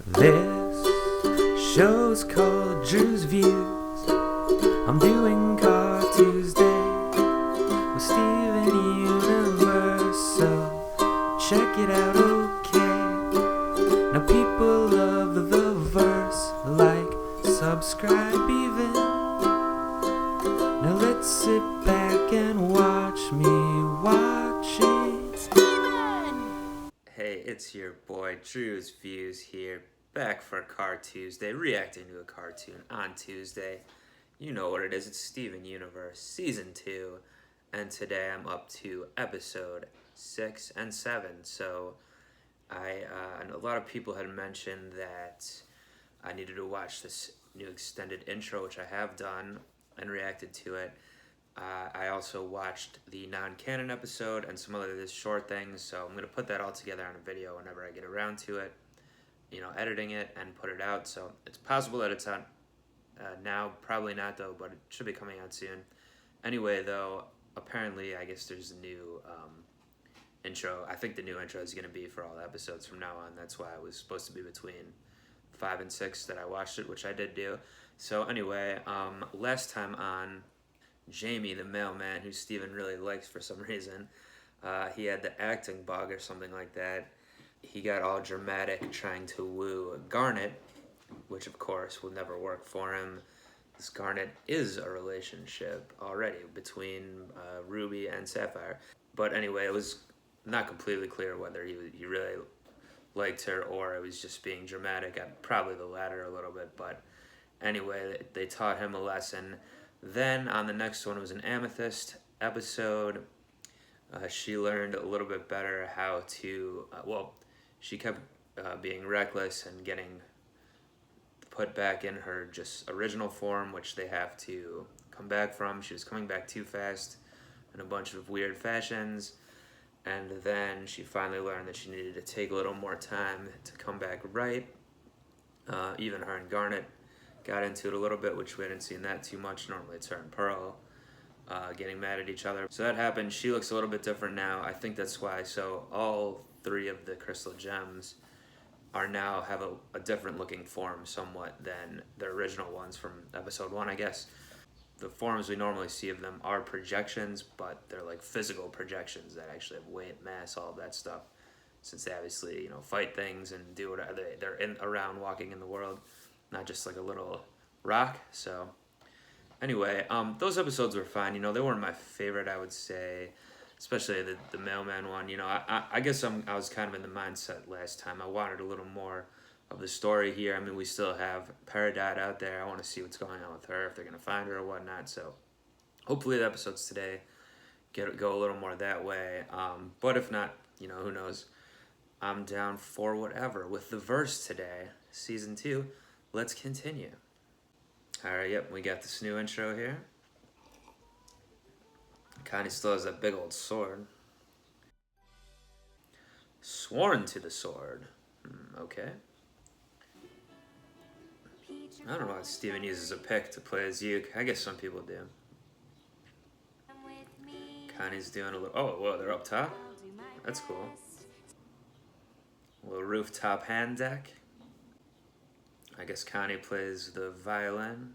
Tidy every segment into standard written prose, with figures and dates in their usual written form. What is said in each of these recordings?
This show's called Drewz Viewz. I'm doing Car Tuesday with Steven Universe, so check it out, okay? Now people love the verse, like, subscribe even. Now let's sit back and watch me watch it. Steven! Hey, it's your boy Drewz Viewz here, back for Car Tuesday, reacting to a cartoon on Tuesday. You know what it is, it's Steven Universe, Season 2, and today I'm up to episode 6 and 7. So, and a lot of people had mentioned that I needed to watch this new extended intro, which I have done, and reacted to it. I also watched the non-canon episode and some other short things, so I'm going to put that all together on a video whenever I get around to it, you know, editing it and put it out. So it's possible that it's on now, probably not though, but it should be coming out soon. Anyway, though, apparently I guess there's a new intro. I think the new intro is going to be for all the episodes from now on. That's why it was supposed to be between 5 and 6 that I watched it, which I did do. So anyway, last time on, Jamie, the mailman, who Steven really likes for some reason, he had the acting bug or something like that. He got all dramatic trying to woo Garnet, which of course will never work for him. This Garnet is a relationship already between Ruby and Sapphire. But anyway, it was not completely clear whether he really liked her or it was just being dramatic. Probably the latter a little bit, but anyway, they taught him a lesson. Then on the next one was an Amethyst episode. She learned a little bit better how to, she kept being reckless and getting put back in her just original form, which they have to come back from. She was coming back too fast in a bunch of weird fashions. And then she finally learned that she needed to take a little more time to come back right. Even her and Garnet got into it a little bit, which we hadn't seen that too much. Normally it's her and Pearl getting mad at each other. So that happened. She looks a little bit different now. I think that's why. So all 3 of the crystal gems are now have a different looking form somewhat than the original ones from episode 1, I guess. The forms we normally see of them are projections, but they're like physical projections that actually have weight, mass, all of that stuff. Since they obviously, you know, fight things and do whatever, they're around walking in the world, not just like a little rock. So anyway, those episodes were fine. You know, they weren't my favorite, I would say, especially the mailman one. You know, I guess I was kind of in the mindset last time. I wanted a little more of the story here. I mean, we still have Peridot out there. I want to see what's going on with her, if they're going to find her or whatnot. So hopefully the episodes today go a little more that way. But if not, you know, who knows? I'm down for whatever. With the verse today, Season 2, let's continue. Alright, yep, we got this new intro here. Connie still has that big old sword. Sworn to the sword. Okay. I don't know why Steven uses a pick to play as Uke. I guess some people do. Connie's doing a little... Oh, whoa, they're up top? That's cool. A little rooftop hand deck. I guess Connie plays the violin.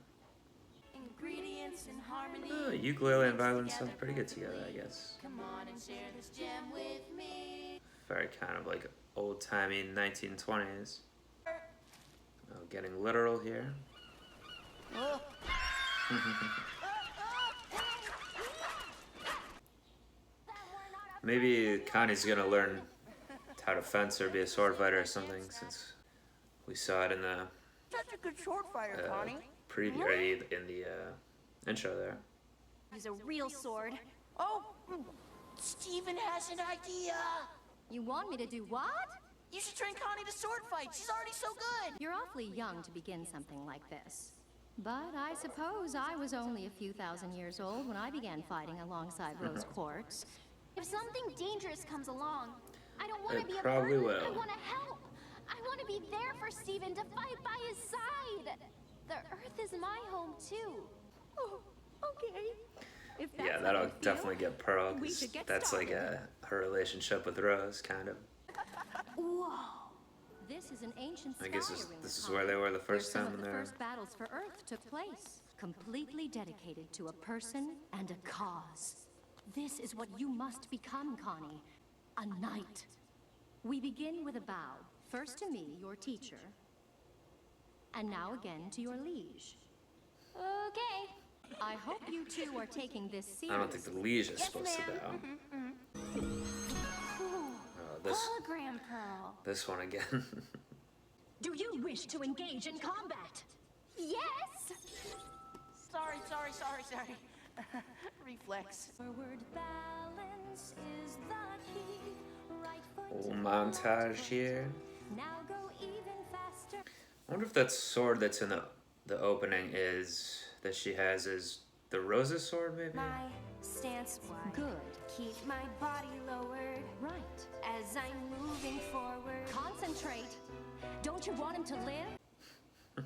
Oh, ukulele and violin sounds pretty good together, I guess. Very kind of like old-timey 1920s. Oh, getting literal here. Maybe Connie's gonna learn how to fence or be a sword fighter or something, since we saw it in the such a good sword fighter, Connie. Preview, or in the intro there. Use a real sword. Oh, Steven has an idea. You want me to do what? You should train Connie to sword fight. She's already so good. You're awfully young to begin something like this. But I suppose I was only a few thousand years old when I began fighting alongside Rose Quartz. If something dangerous comes along, I don't want to It be a probably burden. will. I want to help. I want to be there for Steven, to fight by his side. The Earth is my home too. Oh, okay. If that's Yeah, how that'll you feel, definitely get Pearl, we because should get that's like started. her relationship with Rose, kind of. Whoa. This is an ancient I guess sky arena, this is Connie, where they were the first some time of in the there. first battles for Earth took place, completely dedicated to a person and a cause. This is what you must become, Connie. A knight. We begin with a bow. First to me, your teacher. And now again to your liege. Okay. I hope you two are taking this seriously. I don't think the liege is supposed to bow. Ooh, This hologram pearl. this one again. Do you wish to engage in combat? Yes! Sorry. Reflex. Forward balance is the key. Right foot Little montage here. now go even faster. I wonder if that sword that's in the opening is that she has is the Rose's sword, maybe? My stance wide. Good. Keep my body lowered Right. as I'm moving forward. Concentrate. Don't you want him to live?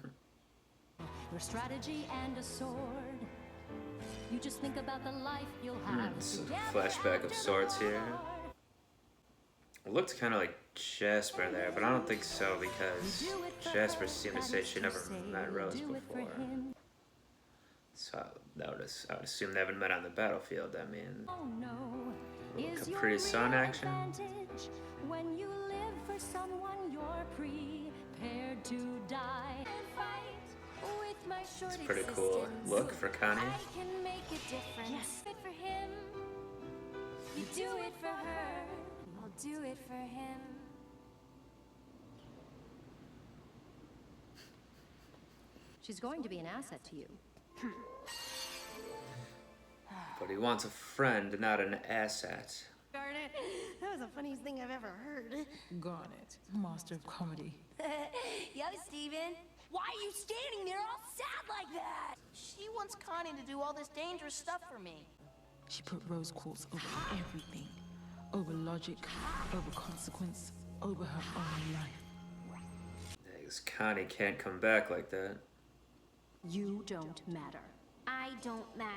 Your strategy and a sword. You just think about the life you'll have. It's a together flashback of after the sorts here. war. It looked kind of like Jasper there, but I don't think so because Do it for Jasper her, seemed to that say is she to never say met Rose do it for before. him. So I would assume they haven't met on the battlefield. I mean, Oh no. Little Is Capri your Sun real action. advantage when you live for someone you're prepared to die. And fight with my short it's a pretty cool existence. look for Connie. I can make a difference. Yes. Do it for him. You do it for her. I'll do it for him. She's going to be an asset to you. But he wants a friend, not an asset. Darn it. That was the funniest thing I've ever heard. Garnet, master of comedy. Yo, Steven. Why are you standing there all sad like that? She wants Connie to do all this dangerous stuff for me. She put rose quartz over everything. Over logic, over consequence, over her own life. Because Connie can't come back like that. You don't matter. I don't matter.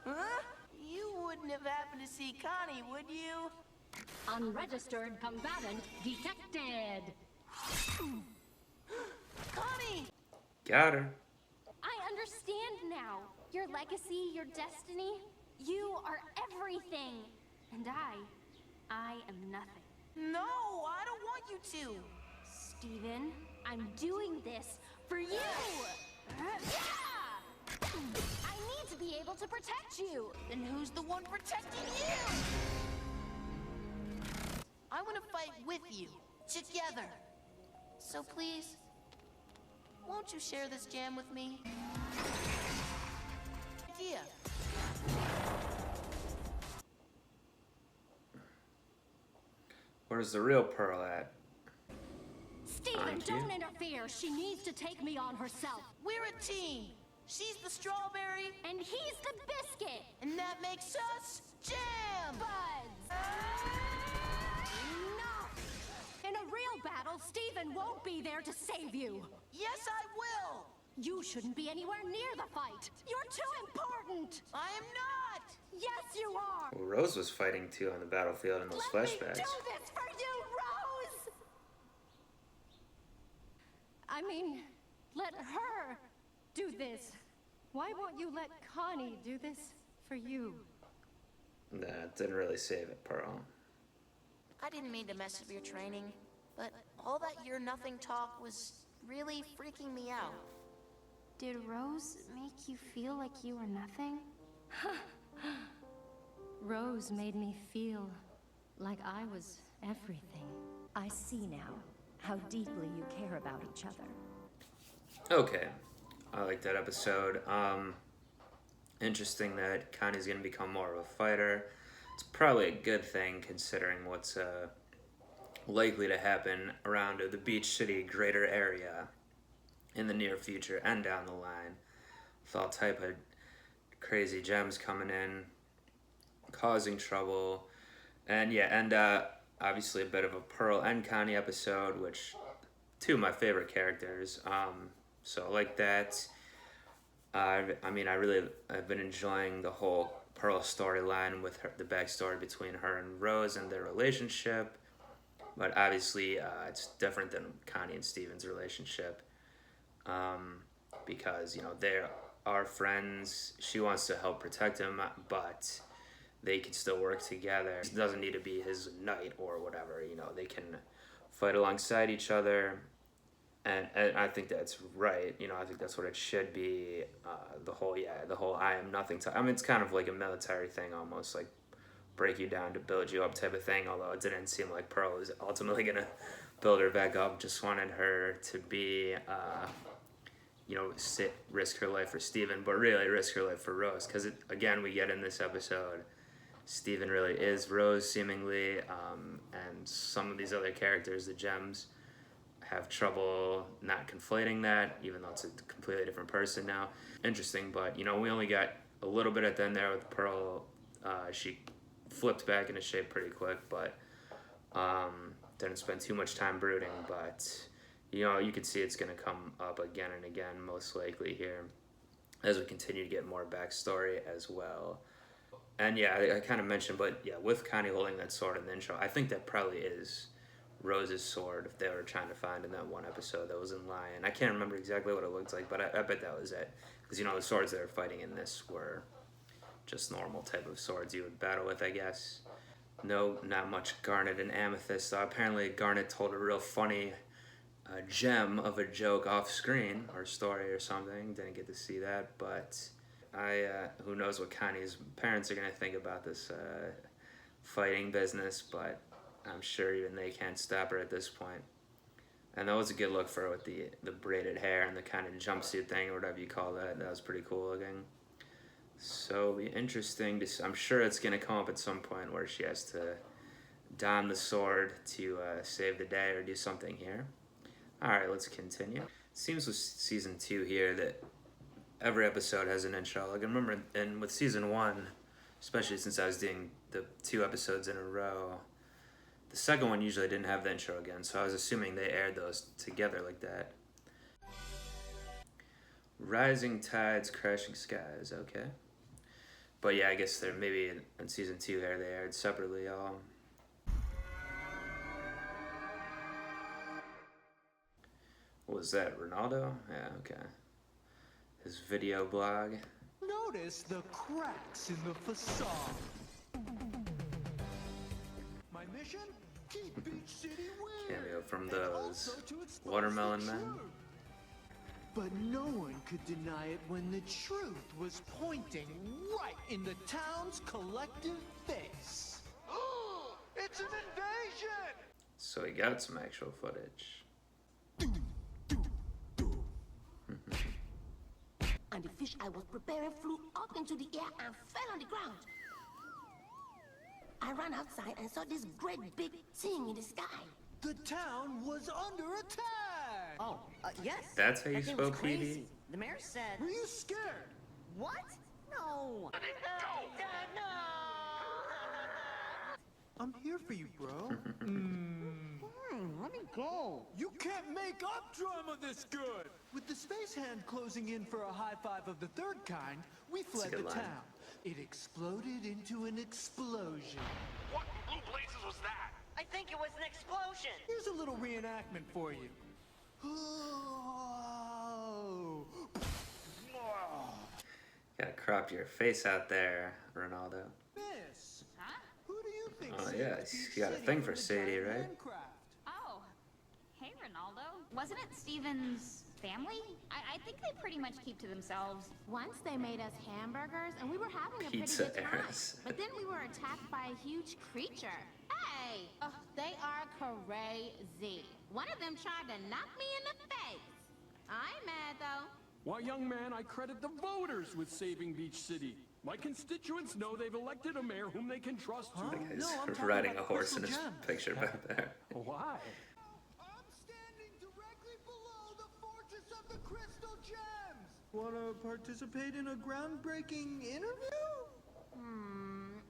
Huh? You wouldn't have happened to see Connie, would you? Unregistered combatant detected. Connie! Got her. I understand now. Your legacy, your destiny. You are everything. And I am nothing. No, I don't want you to. Steven, I'm doing this for you! Yeah! I need to be able to protect you! Then who's the one protecting you? I want to fight with you, together. So please, won't you share this jam with me? Idea. Where's the real Pearl at? Steven, Thank you. don't interfere. She needs to take me on herself. We're a team. She's the strawberry, And he's the biscuit! and that makes us jam. Buds! Enough! In a real battle, Steven won't be there to save you. Yes, I will. You shouldn't be anywhere near the fight. You're too important. I am not. Yes, you are. Well, Rose was fighting too on the battlefield in those Let me flashbacks. do this for you, Rose. I mean, let her do this. Why won't you let Connie do this for you? Nah, it didn't really save it, Pearl. I didn't mean to mess up your training, but all that you're nothing talk was really freaking me out. Did Rose make you feel like you were nothing? Rose made me feel like I was everything. I see now how deeply you care about each other. Okay, I like that episode. Interesting that Connie's gonna become more of a fighter. It's probably a good thing considering what's likely to happen around the Beach City greater area in the near future and down the line, with all type of crazy gems coming in, causing trouble, and obviously a bit of a Pearl and Connie episode, which two of my favorite characters. So I like that. I've been enjoying the whole Pearl storyline with her, the backstory between her and Rose and their relationship. But obviously, it's different than Connie and Steven's relationship, because, you know, they are friends. She wants to help protect him, but they can still work together. It doesn't need to be his knight or whatever, you know, they can fight alongside each other. And I think that's right, you know, I think that's what it should be. The whole I am nothing to, I mean, it's kind of like a military thing almost, like break you down to build you up type of thing, although it didn't seem like Pearl was ultimately gonna build her back up. Just wanted her to be, you know, risk her life for Steven, but really risk her life for Rose, because again, we get in this episode, Steven really is Rose seemingly, and some of these other characters, the gems, have trouble not conflating that, even though it's a completely different person now. Interesting, but, you know, we only got a little bit at the end there with Pearl. She flipped back into shape pretty quick, but didn't spend too much time brooding. But, you know, you can see it's going to come up again and again, most likely here, as we continue to get more backstory as well. And yeah, I kind of mentioned, but yeah, with Connie holding that sword in the intro, I think that probably is Rose's sword if they were trying to find in that one episode that was in Lion. I can't remember exactly what it looked like, but I bet that was it. Because, you know, the swords they were fighting in this were just normal type of swords you would battle with, I guess. No, not much Garnet and Amethyst. Apparently Garnet told a real funny gem of a joke off screen, or story or something. Didn't get to see that, but who knows what Connie's parents are going to think about this fighting business, but I'm sure even they can't stop her at this point. And that was a good look for her with the braided hair and the kind of jumpsuit thing, or whatever you call that. That was pretty cool looking. So it'll be interesting to see. I'm sure it's going to come up at some point where she has to don the sword to save the day or do something here. Alright, let's continue. It seems with season 2 here that every episode has an intro. Like I remember with season 1, especially since I was doing the 2 episodes in a row, the second one usually didn't have the intro again, so I was assuming they aired those together like that. Rising tides, crashing skies, okay. But yeah, I guess they're maybe in season 2 here they aired separately, y'all. What was that, Ronaldo? Yeah, okay. His video blog. Notice the cracks in the facade. My mission? Keep Beach City weird. Cameo from those Watermelon Men. But no one could deny it when the truth was pointing right in the town's collective face. It's an invasion! So he got some actual footage. And the fish I was preparing flew up into the air and fell on the ground. I ran outside and saw this great big thing in the sky. The town was under attack! Oh, yes. That's how you That thing spell was PD? crazy. The mayor said... Were you scared? What? No. I'm here for you, bro. Let me go. You can't make up drama this good! With the space hand closing in for a high five of the third kind, we fled the good line. town. It exploded into an explosion. What in blue blazes was that? I think it was an explosion. Here's a little reenactment for you. Gotta crop your face out there, Ronaldo. Miss, Huh? who do you think Oh, saved yeah, Beach you got a City thing from for the Sadie, giant right? landcraft? Oh. Hey, Ronaldo. Wasn't it Steven's family? I think they pretty much keep to themselves. Once they made us hamburgers, and we were having a Pizza pretty good time. Eras. But then we were attacked by a huge creature. Hey! They are crazy. One of them tried to knock me in the face. I'm mad, though. Why, young man, I credit the voters with saving Beach City. My constituents know they've elected a mayor whom they can trust to. That guy's No, I'm talking riding a about horse in his Crystal Gems. picture back there. Why? I'm standing directly below the Fortress of the Crystal Gems! Wanna participate in a groundbreaking interview?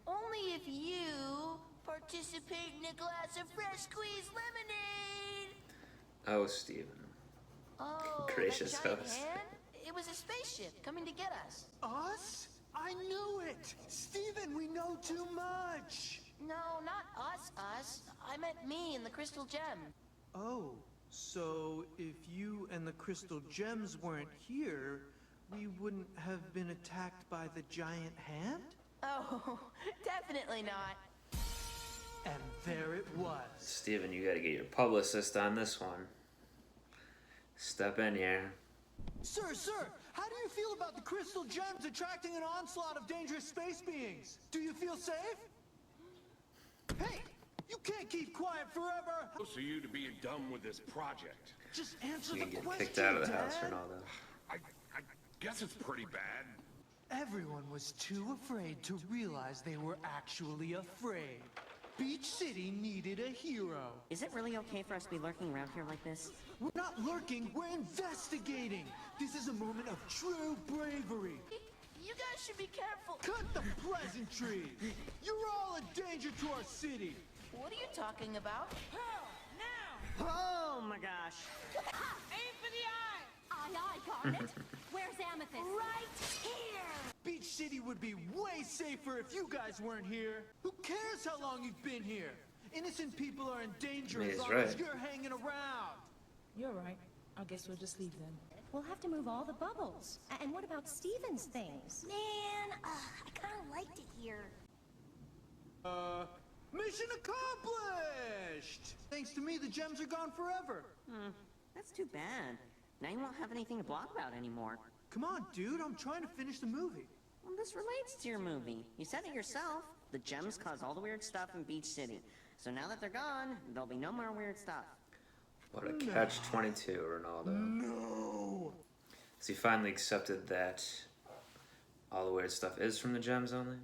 Only if you participate in a glass of fresh squeezed lemonade. Oh, Steven. Oh, Gracious that giant host. hand? It was a spaceship coming to get us. Us? I knew it! Steven, we know too much! No, not us. I meant me and the crystal gem. Oh, so if you and the crystal gems weren't here, we wouldn't have been attacked by the giant hand? Oh, definitely not. And there it was. Steven, you gotta get your publicist on this one. Step in here. Sir, how do you feel about the crystal gems attracting an onslaught of dangerous space beings? Do you feel safe? Hey, you can't keep quiet forever. So you to be done with this project. Just answer You the can get question, kicked out of the Dad. house, Ronaldo. I guess it's pretty bad. Everyone was too afraid to realize they were actually afraid. Beach City needed a hero. Is it really okay for us to be lurking around here like this? We're not lurking, we're investigating. This is a moment of true bravery. You guys should be careful. Cut the pleasantries. You're all a danger to our city. What are you talking about? Oh my gosh. Aim for the eye! Aye, Garnet. Where's Amethyst? Right here. Beach City would be way safer if you guys weren't here. Who cares how long you've been here? Innocent people are in danger as He's long right. as you're hanging around. You're right. I guess we'll just leave then. We'll have to move all the bubbles. And what about Steven's things? Man, I kind of liked it here. Mission accomplished! Thanks to me, the gems are gone forever. That's too bad. Now you won't have anything to blog about anymore. Come on, dude, I'm trying to finish the movie. Well, this relates to your movie. You said it yourself. The gems cause all the weird stuff in Beach City. So now that they're gone, there'll be no more weird stuff. What a catch-22, Ronaldo. No! Has he finally accepted that all the weird stuff is from the gems only?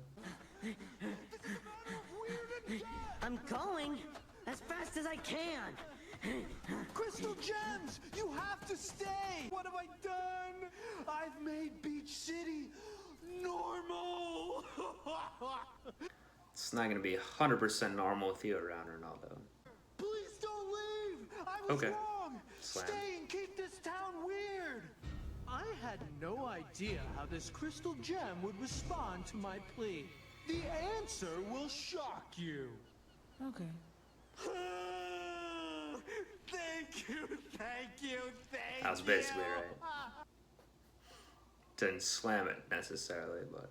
I'm going as fast as I can. Crystal gems! You have to stay! What have I done? I've made Beach City normal! It's not gonna be 100% normal with you around, Ronaldo. Please don't leave! I was Okay. wrong! Slam. Stay and keep this town weird! I had no idea how this crystal gem would respond to my plea. The answer will shock you. Okay. Thank you, thank you. That was basically right. Didn't slam it necessarily, but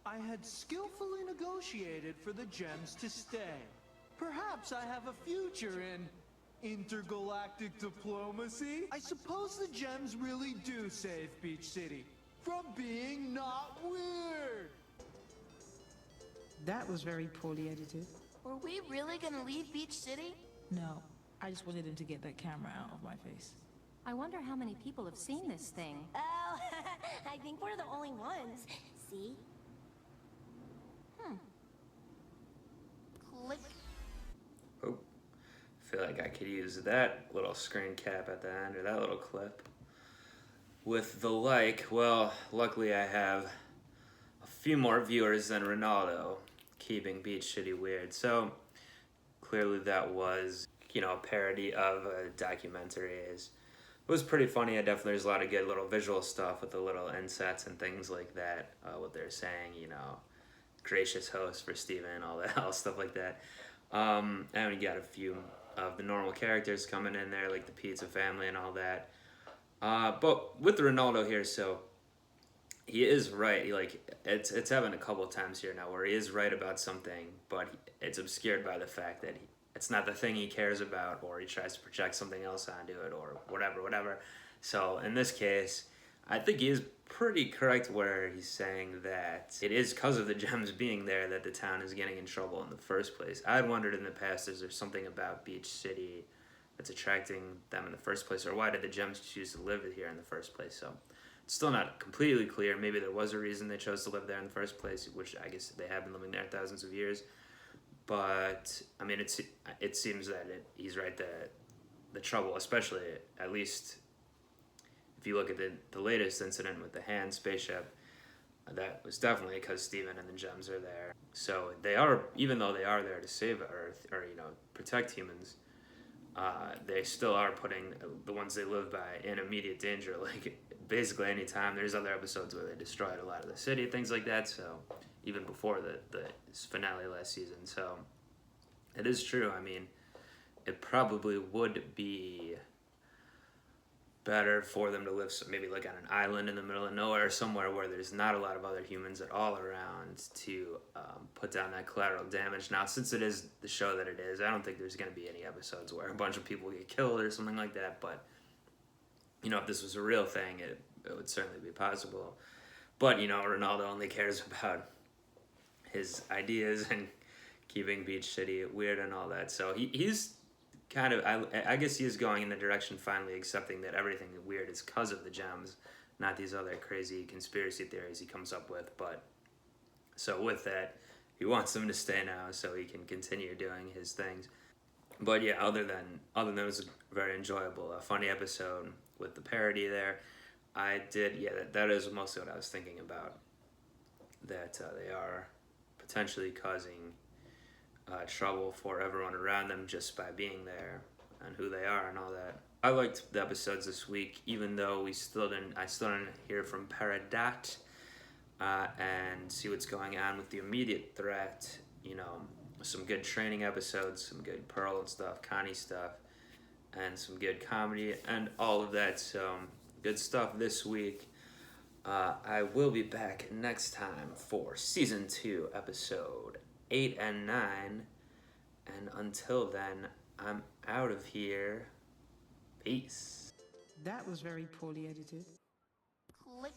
I had skillfully negotiated for the gems to stay. Perhaps I have a future in intergalactic diplomacy. I suppose the gems really do save Beach City from being not weird. That was very poorly edited. Were we really gonna leave Beach City? No, I just wanted him to get that camera out of my face. I wonder how many people have seen this thing. Oh, I think we're the only ones. See? Click. oh, I feel like I could use that little screen cap at the end, or that little clip. With the like, well, luckily I have a few more viewers than Ronaldo, keeping Beach City weird. So, clearly that was, you know, a parody of a documentary. It was pretty funny. There's a lot of good little visual stuff with the little insets and things like that. What they're saying, you know, gracious host for Steven, all that, all stuff like that. And we got a few of the normal characters coming in there, like the pizza family and all that. But with Ronaldo here, so he is right. Like it's happened a couple of times here now where he is right about something, but it's obscured by the fact that it's not the thing he cares about, or he tries to project something else onto it, or whatever. So in this case, I think he is pretty correct where he's saying that it is because of the gems being there that the town is getting in trouble in the first place. I'd wondered in the past, is there something about Beach City that's attracting them in the first place, or why did the gems choose to live here in the first place? So it's still not completely clear. Maybe there was a reason they chose to live there in the first place, which I guess they have been living there thousands of years. But I mean, it seems that he's right that the trouble, especially at least if you look at the latest incident with the hand spaceship, that was definitely because Steven and the gems are there. So they are, even though they are there to save Earth or protect humans, they still are putting the ones they live by in immediate danger. Like basically any time. There's other episodes where they destroyed a lot of the city, things like that. So even before the finale last season. So it is true. I mean, it probably would be better for them to live maybe like on an island in the middle of nowhere or somewhere where there's not a lot of other humans at all around to put down that collateral damage. Now, since it is the show that it is, I don't think there's going to be any episodes where a bunch of people get killed or something like that. But, you know, if this was a real thing, it would certainly be possible. But, you know, Ronaldo only cares about his ideas and keeping Beach City weird and all that. So he's kind of, I guess he is going in the direction finally accepting that everything weird is because of the gems, not these other crazy conspiracy theories he comes up with. But so with that, he wants them to stay now so he can continue doing his things. But yeah, other than it was a very enjoyable, funny episode with the parody there. That is mostly what I was thinking about. That they are potentially causing trouble for everyone around them just by being there and who they are and all that. I liked the episodes this week, even though I still didn't hear from Peridot and see what's going on with the immediate threat. You know, some good training episodes, some good Pearl and stuff, Connie stuff, and some good comedy and all of that. So good stuff this week. I will be back next time for season 2, episode 8 and 9. And until then, I'm out of here. Peace. That was very poorly edited. Click.